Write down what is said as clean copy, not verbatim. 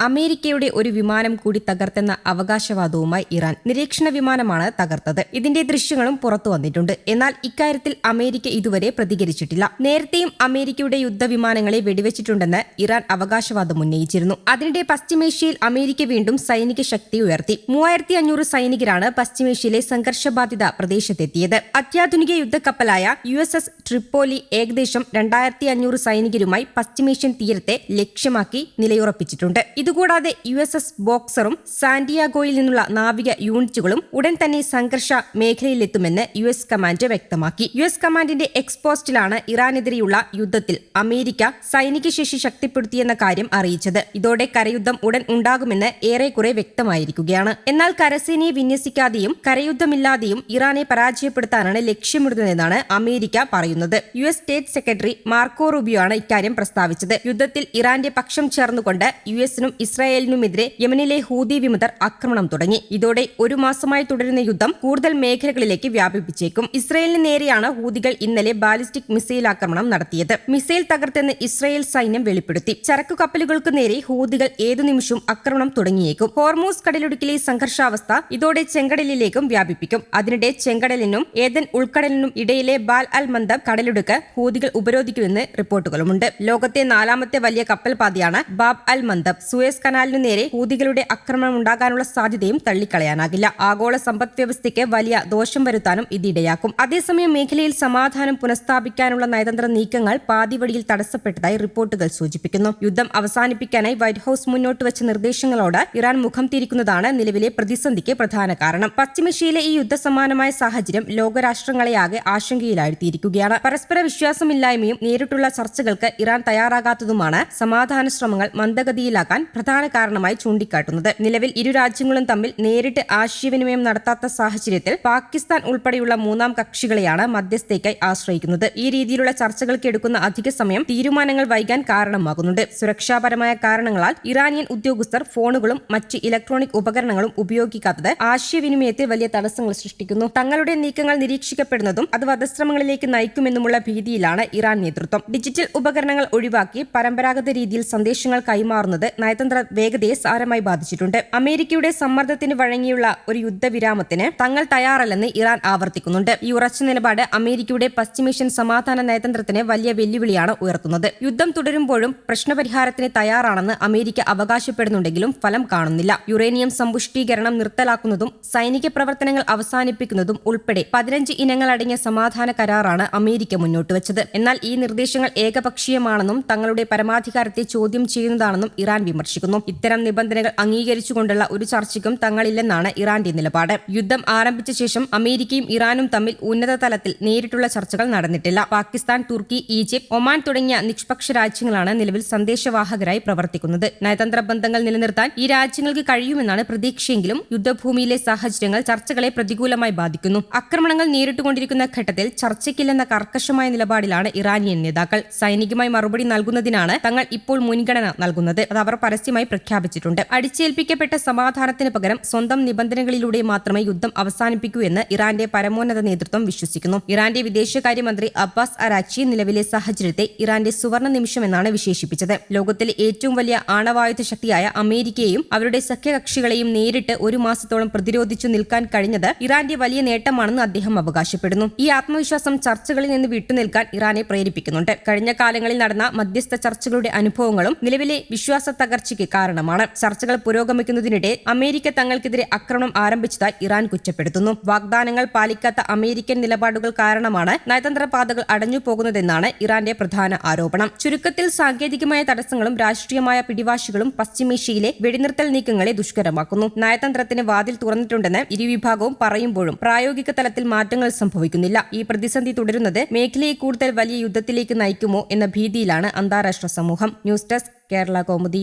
അമേരിക്കയുടെ ഒരു വിമാനം കൂടി തകർത്തെന്ന അവകാശവാദവുമായി ഇറാൻ. നിരീക്ഷണ വിമാനമാണ് തകർത്തത്. ഇതിന്റെ ദൃശ്യങ്ങളും പുറത്തു വന്നിട്ടുണ്ട്. എന്നാൽ ഇക്കാര്യത്തിൽ അമേരിക്ക ഇതുവരെ പ്രതികരിച്ചിട്ടില്ല. നേരത്തെയും അമേരിക്കയുടെ യുദ്ധവിമാനങ്ങളെ വെടിവെച്ചിട്ടുണ്ടെന്ന് ഇറാൻ അവകാശവാദം ഉന്നയിച്ചിരുന്നു. അതിനിടെ പശ്ചിമേഷ്യയിൽ അമേരിക്ക വീണ്ടും സൈനിക ശക്തി ഉയർത്തി. 3500 സൈനികരാണ് പശ്ചിമേഷ്യയിലെ സംഘർഷബാധിത പ്രദേശത്തെത്തിയത്. അത്യാധുനിക യുദ്ധക്കപ്പലായ USS ട്രിപ്പോലി ഏകദേശം 2500 സൈനികരുമായി പശ്ചിമേഷ്യൻ തീരത്തെ ലക്ഷ്യമാക്കി നിലയുറപ്പിച്ചിട്ടുണ്ട്. ഇതുകൂടാതെ USS ബോക്സറും സാന്റിയാഗോയിൽ നിന്നുള്ള നാവിക യൂണിറ്റുകളും ഉടൻ തന്നെ സംഘർഷ മേഖലയിലെത്തുമെന്ന് US കമാൻഡ് വ്യക്തമാക്കി. US കമാൻഡിന്റെ എക്സ്പോസ്റ്റിലാണ് ഇറാനെതിരെയുള്ള യുദ്ധത്തിൽ അമേരിക്ക സൈനിക ശേഷി ശക്തിപ്പെടുത്തിയെന്ന കാര്യം അറിയിച്ചത്. ഇതോടെ കരയുദ്ധം ഉടൻ ഉണ്ടാകുമെന്ന് ഏറെക്കുറെ വ്യക്തമായിരിക്കുകയാണ്. എന്നാൽ കരസേനയെ വിന്യസിക്കാതെയും കരയുദ്ധമില്ലാതെയും ഇറാനെ പരാജയപ്പെടുത്താനാണ് ലക്ഷ്യമിടുന്നതെന്നാണ് അമേരിക്ക പറയുന്നത്. US state secretary Marco Rubio ആണ് ഇക്കാര്യം പ്രസ്താവിച്ചത്. യുദ്ധത്തിൽ ഇറാന്റെ പക്ഷം ചേർന്നുകൊണ്ട് US-നും ഇസ്രായേലിനുമെതിരെ യമനിലെ ഹൂതി വിമതർ ആക്രമണം തുടങ്ങി. ഇതോടെ ഒരു മാസമായി തുടരുന്ന യുദ്ധം കൂടുതൽ മേഖലകളിലേക്ക് വ്യാപിപ്പിച്ചേക്കും. ഇസ്രായേലിന് നേരെയാണ് ഹൂതികൾ ഇന്നലെ ബാലിസ്റ്റിക് മിസൈൽ ആക്രമണം നടത്തിയത്. മിസൈൽ തകർത്തെന്ന് ഇസ്രായേൽ സൈന്യം വെളിപ്പെടുത്തി. ചരക്കു കപ്പലുകൾക്ക് നേരെ ഹൂതികൾ ഏതു നിമിഷവും ആക്രമണം തുടങ്ങിയേക്കും. ഹോർമൂസ് കടലിടുക്കിലെ സംഘർഷാവസ്ഥ ഇതോടെ ചെങ്കടലിലേക്കും വ്യാപിപ്പിക്കും. അതിനിടെ ചെങ്കടലിനും ഏദൻ ഉൾക്കടലിനും ഇടയിലെ ബാൽ അൽ മന്ദബ് കടലിടുക്ക് ഹൂതികൾ ഉപരോധിക്കുമെന്ന് റിപ്പോർട്ടുകളുമുണ്ട്. ലോകത്തെ 4ാമത്തെ വലിയ കപ്പൽ പാതയാണ് ബാബ് അൽ മന്ദബ്. സൂയസ് കനാലിനു നേരെ ഹൂതികളുടെ ആക്രമണം ഉണ്ടാകാനുള്ള സാധ്യതയും തള്ളിക്കളയാനാകില്ല. ആഗോള സമ്പദ് വ്യവസ്ഥയ്ക്ക് വലിയ ദോഷം വരുത്താനും ഇതിടയാക്കും. അതേസമയം മേഖലയിൽ സമാധാനം പുനഃസ്ഥാപിക്കാനുള്ള നയതന്ത്ര നീക്കങ്ങൾ പാതിവഴിയിൽ തടസ്സപ്പെട്ടതായി റിപ്പോർട്ടുകൾ സൂചിപ്പിക്കുന്നു. യുദ്ധം അവസാനിപ്പിക്കാനായി വൈറ്റ് ഹൌസ് മുന്നോട്ട് വെച്ച നിർദ്ദേശങ്ങളോട് ഇറാൻ മുഖം തിരിക്കുന്നതാണ് നിലവിലെ പ്രതിസന്ധിക്ക് പ്രധാന കാരണം. പശ്ചിമേഷ്യയിലെ ഈ യുദ്ധസമാനമായ സാഹചര്യം ലോകരാഷ്ട്രങ്ങളെയാകെ ആശങ്കയിലാഴ്ത്തിയിരിക്കുകയാണ്. പരസ്പര വിശ്വാസമില്ലായ്മയും നേരിട്ടുള്ള ചർച്ചകൾക്ക് ഇറാൻ തയ്യാറാകാത്തതുമാണ് സമാധാന ശ്രമങ്ങൾ മന്ദഗതിയിലാക്കാൻ പ്രധാന കാരണമായി ചൂണ്ടിക്കാട്ടുന്നത്. നിലവിൽ ഇരു രാജ്യങ്ങളും തമ്മിൽ നേരിട്ട് ആശയവിനിമയം നടത്താത്ത സാഹചര്യത്തിൽ പാകിസ്ഥാൻ ഉൾപ്പെടെയുള്ള മൂന്നാം കക്ഷികളെയാണ് മധ്യസ്ഥയ്ക്കായി ആശ്രയിക്കുന്നത്. ഈ രീതിയിലുള്ള ചർച്ചകൾക്ക് എടുക്കുന്ന അധിക സമയം തീരുമാനങ്ങൾ വൈകാൻ കാരണമാകുന്നുണ്ട്. സുരക്ഷാപരമായ കാരണങ്ങളാൽ ഇറാനിയൻ ഉദ്യോഗസ്ഥർ ഫോണുകളും മറ്റ് ഇലക്ട്രോണിക് ഉപകരണങ്ങളും ഉപയോഗിക്കാത്തത് ആശയവിനിമയത്തിൽ വലിയ തടസ്സങ്ങൾ സൃഷ്ടിക്കുന്നു. തങ്ങളുടെ നീക്കങ്ങൾ നിരീക്ഷിക്കപ്പെടുന്നതും അത് വധശ്രമങ്ങളിലേക്ക് നയിക്കുമെന്നുമുള്ള ഭീതിയിലാണ് ഇറാൻ നേതൃത്വം. ഡിജിറ്റൽ ഉപകരണങ്ങൾ ഒഴിവാക്കി പരമ്പരാഗത രീതിയിൽ സന്ദേശങ്ങൾ കൈമാറുന്നത് നയതന്ത്ര വേഗതയെ സാരമായി ബാധിച്ചിട്ടുണ്ട്. അമേരിക്കയുടെ സമ്മർദ്ദത്തിന് വഴങ്ങിയുള്ള ഒരു യുദ്ധവിരാമത്തിന് തങ്ങൾ തയ്യാറല്ലെന്ന് ഇറാൻ ആവർത്തിക്കുന്നുണ്ട്. ഈ ഉറച്ച നിലപാട് അമേരിക്കയുടെ പശ്ചിമേഷ്യൻ സമാധാന നയതന്ത്രത്തിന് വലിയ വെല്ലുവിളിയാണ് ഉയർത്തുന്നത്. യുദ്ധം തുടരുമ്പോഴും പ്രശ്നപരിഹാരത്തിന് തയ്യാറാണെന്ന് അമേരിക്ക അവകാശപ്പെടുന്നുണ്ടെങ്കിലും ഫലം കാണുന്നില്ല. യുറേനിയം സമ്പുഷ്ടീകരണം നിർത്തലാക്കുന്നതും സൈനിക പ്രവർത്തനങ്ങൾ അവസാനിപ്പിക്കുന്നതും ഉൾപ്പെടെ 15 ഇനങ്ങളടങ്ങിയ സമാധാന കരാറാണ് അമേരിക്ക മുന്നോട്ട് വെച്ചത്. എന്നാൽ ഈ നിർദ്ദേശങ്ങൾ ഏകപക്ഷീയമാണെന്നും തങ്ങളുടെ പരമാധികാരത്തെ ചോദ്യം ചെയ്യുന്നതാണെന്നും ഇറാൻ വിമർശിക്കുന്നു. ഇത്തരം നിബന്ധനകൾ അംഗീകരിച്ചുകൊണ്ടുള്ള ഒരു ചർച്ചയ്ക്കും തങ്ങളില്ലെന്നാണ് ഇറാന്റെ നിലപാട്. യുദ്ധം ആരംഭിച്ച ശേഷം അമേരിക്കയും ഇറാനും തമ്മിൽ ഉന്നത തലത്തിൽ നേരിട്ടുള്ള ചർച്ചകൾ നടന്നിട്ടില്ല. പാകിസ്ഥാൻ, തുർക്കി, ഈജിപ്ത്, ഒമാൻ തുടങ്ങിയ നിഷ്പക്ഷ രാജ്യങ്ങളാണ് നിലവിൽ സന്ദേശവാഹകരായി പ്രവർത്തിക്കുന്നത്. നയതന്ത്ര ബന്ധങ്ങൾ നിലനിർത്താൻ ഈ രാജ്യങ്ങൾക്ക് കഴിയുമെന്നാണ് പ്രതീക്ഷയെങ്കിലും യുദ്ധഭൂമിയിലെ സാഹചര്യങ്ങൾ ചർച്ചകളെ പ്രതികൂലമായി ബാധിക്കുന്നു. ആക്രമണങ്ങൾ നേരിട്ടുകൊണ്ടിരിക്കുന്ന ഘട്ടത്തിൽ ചർച്ചയ്ക്കില്ലെന്ന കർക്കശമായ നിലപാടിലാണ് ഇറാനിയൻ നേതാക്കൾ. സൈനികമായി മറുപടി നൽകുന്നതിനാണ് തങ്ങൾ ഇപ്പോൾ മുൻഗണന നൽകുന്നത്. അത് അവർ പരസ്യമായി പ്രഖ്യാപിച്ചിട്ടുണ്ട്. അടിച്ചേൽപ്പിക്കപ്പെട്ട സമാധാനത്തിന് പകരം സ്വന്തം നിബന്ധനകളിലൂടെ മാത്രമേ യുദ്ധം അവസാനിപ്പിക്കൂ എന്ന് ഇറാന്റെ പരമോന്നത നേതൃത്വം വിശ്വസിക്കുന്നു. ഇറാന്റെ വിദേശകാര്യമന്ത്രി അബ്ബാസ് അരാക്ചി നിലവിലെ സാഹചര്യത്തെ ഇറാന്റെ സുവർണ നിമിഷമെന്നാണ് വിശേഷിപ്പിച്ചത്. ലോകത്തിലെ ഏറ്റവും വലിയ ആണവായുധ ശക്തിയായ അമേരിക്കയെയും അവരുടെ സഖ്യകക്ഷികളെയും നേരിട്ട് ഒരു മാസത്തോളം പ്രതിരോധിച്ചു നിൽക്കാൻ കഴിഞ്ഞത് ഇറാന്റെ വലിയ നേട്ടമാണെന്ന് അദ്ദേഹം അവകാശപ്പെടുന്നു. ഈ ആത്മവിശ്വാസം ചർച്ചകളിൽ നിന്ന് വിട്ടുനിൽക്കാൻ ഇറാനെ പ്രേരിപ്പിക്കുന്നുണ്ട്. കഴിഞ്ഞ കാലങ്ങളിൽ നടന്ന മധ്യസ്ഥ ചർച്ചകളുടെ അനുഭവങ്ങളും നിലവിലെ വിശ്വാസ തകർച്ചയ്ക്ക് കാരണമാണ്. ചർച്ചകൾ പുരോഗമിക്കുന്നതിനിടെ അമേരിക്ക തങ്ങൾക്കെതിരെ ആക്രമണം ആരംഭിച്ചതായി ഇറാൻ കുറ്റപ്പെടുത്തുന്നു. വാഗ്ദാനങ്ങൾ പാലിക്കാത്ത അമേരിക്കൻ നിലപാടുകൾ കാരണമാണ് നയതന്ത്ര പാതകൾ അടഞ്ഞുപോകുന്നതെന്നാണ് ഇറാന്റെ പ്രധാന ആരോപണം. ചുരുക്കത്തിൽ സാങ്കേതികമായ തടസ്സങ്ങളും രാഷ്ട്രീയമായ പിടിവാശികളും പശ്ചിമേഷ്യയിലെ വെടിനിർത്തൽ നീക്കങ്ങളെ ദുഷ്കരമാക്കുന്നു. നയതന്ത്രത്തിന് വാതിൽ തുറന്നിട്ടുണ്ടെന്ന് ഇരുവിഭാഗവും പറയുമ്പോഴും പ്രായോഗിക തലത്തിൽ മാറ്റങ്ങൾ സംഭവിക്കുന്നില്ല. ഈ പ്രതിസന്ധി തുടരുന്നത് മേഖലയെ കൂടുതൽ വലിയ യുദ്ധത്തിലേക്ക് നയിക്കുമോ എന്ന ഭീതിയിലാണ് അന്താരാഷ്ട്ര സമൂഹം. News desk, Kerala Kaumudi.